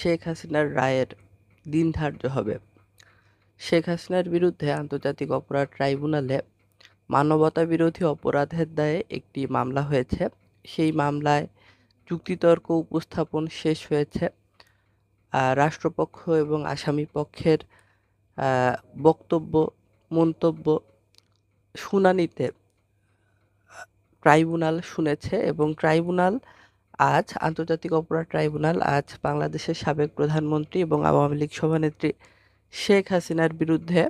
শেখ হাসিনার রায়ের দিন ধার্য হবে। শেখ হাসিনার বিরুদ্ধে আন্তর্জাতিক অপরাধ ট্রাইব্যুনালে মানবতাবিরোধী অপরাধের দায়ে একটি মামলা হয়েছে। সেই মামলায় যুক্তিতর্ক উপস্থাপন শেষ হয়েছে। রাষ্ট্রপক্ষ এবং আসামি পক্ষের বক্তব্য, মন্তব্য শুনানিতে ট্রাইব্যুনাল শুনেছে এবং আন্তর্জাতিক অপরাধ ট্রাইব্যুনাল আজ বাংলাদেশের সাবেক প্রধানমন্ত্রী এবং আওয়ামী লীগ সভানেত্রী শেখ হাসিনার বিরুদ্ধে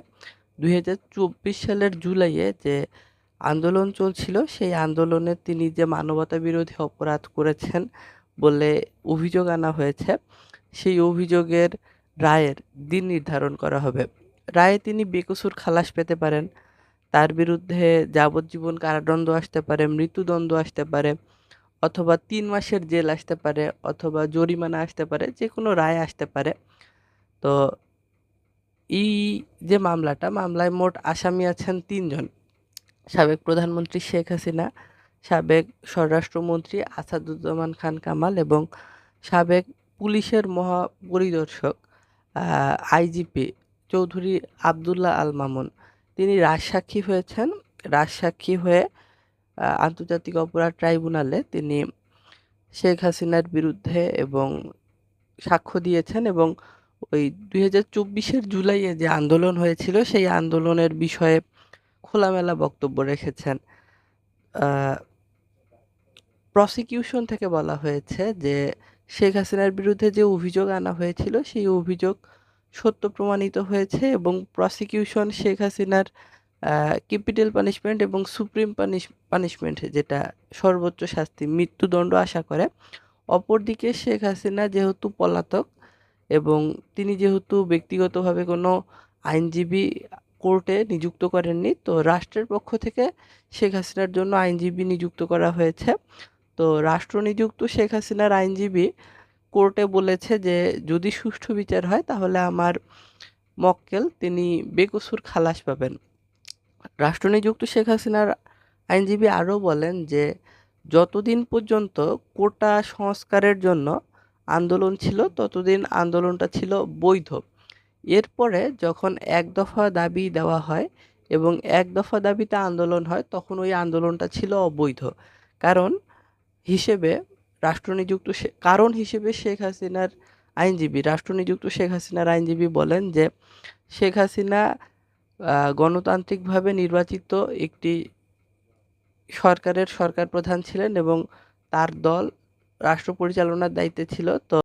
2024 সালের জুলাইয়ে যে আন্দোলন চলছিল, সেই আন্দোলনে তিনি যে মানবতাবিরোধী অপরাধ করেছেন বলে অভিযোগ আনা হয়েছে, সেই অভিযোগের রায়ের দিন নির্ধারণ করা হবে। রায়ে তিনি বেকসুর খালাস পেতে পারেন, তার বিরুদ্ধে যাবজ্জীবন কারাদণ্ড আসতে পারে, মৃত্যুদণ্ড আসতে পারে, অথবা 3 মাসের জেল আসতে পারে, অথবা জরিমানা আসতে পারে, যে কোনো রায় আসতে পারে। তো এই যে মামলায় মোট আসামি আছেন 3 জন: সাবেক প্রধানমন্ত্রী শেখ হাসিনা, সাবেক স্বরাষ্ট্রমন্ত্রী আসাদুজ্জামান খান কামাল এবং সাবেক পুলিশের মহাপরিদর্শক আইজিপি চৌধুরী আবদুল্লাহ আল মামুন। তিনি রাজসাক্ষী হয়েছেন। রাজসাক্ষী হয়ে আন্তর্জাতিক অপরাধ ট্রাইব্যুনালে তিনি শেখ হাসিনার বিরুদ্ধে এবং সাক্ষ্য দিয়েছেন এবং ওই 2024 জুলাইয়ে যে আন্দোলন হয়েছিল, সেই আন্দোলনের বিষয়ে খোলামেলা বক্তব্য রেখেছেন। প্রসিকিউশন থেকে বলা হয়েছে যে শেখ হাসিনার বিরুদ্ধে যে অভিযোগ আনা হয়েছিল, সেই অভিযোগ সত্য প্রমাণিত হয়েছে এবং প্রসিকিউশন শেখ হাসিনার ক্যাপিটাল পানিশমেন্ট এবং সুপ্রিম পানিশমেন্ট, যেটা সর্বোচ্চ শাস্তি, মৃত্যুদণ্ড আশা করে। অপরদিকে শেখ হাসিনা যেহেতু পলাতক এবং তিনি যেহেতু ব্যক্তিগতভাবে কোনো আইনজীবী কোর্টে নিযুক্ত করেননি, তো রাষ্ট্রের পক্ষ থেকে শেখ হাসিনার জন্য আইনজীবী নিযুক্ত করা হয়েছে। তো রাষ্ট্রনিযুক্ত শেখ হাসিনার আইনজীবী কোর্টে বলেছে যে যদি সুষ্ঠু বিচার হয় তাহলে আমার মক্কেল তিনি বেকসুর খালাস পাবেন। রাষ্ট্রনিযুক্ত শেখ হাসিনার আইনজীবী আরও বলেন যে যতদিন পর্যন্ত কোটা সংস্কারের জন্য আন্দোলন ছিল, ততদিন আন্দোলনটা ছিল বৈধ। এরপরে যখন এক দফা দাবি দেওয়া হয় এবং এক দফা দাবিতে আন্দোলন হয়, তখন ওই আন্দোলনটা ছিল অবৈধ। কারণ হিসেবে রাষ্ট্রনিযুক্ত শেখ হাসিনার আইনজীবী বলেন যে শেখ হাসিনা গণতান্ত্রিকভাবে নির্বাচিত একটি সরকার প্রধান ছিলেন এবং তার দল রাষ্ট্র পরিচালনার দায়িত্বে ছিল। তো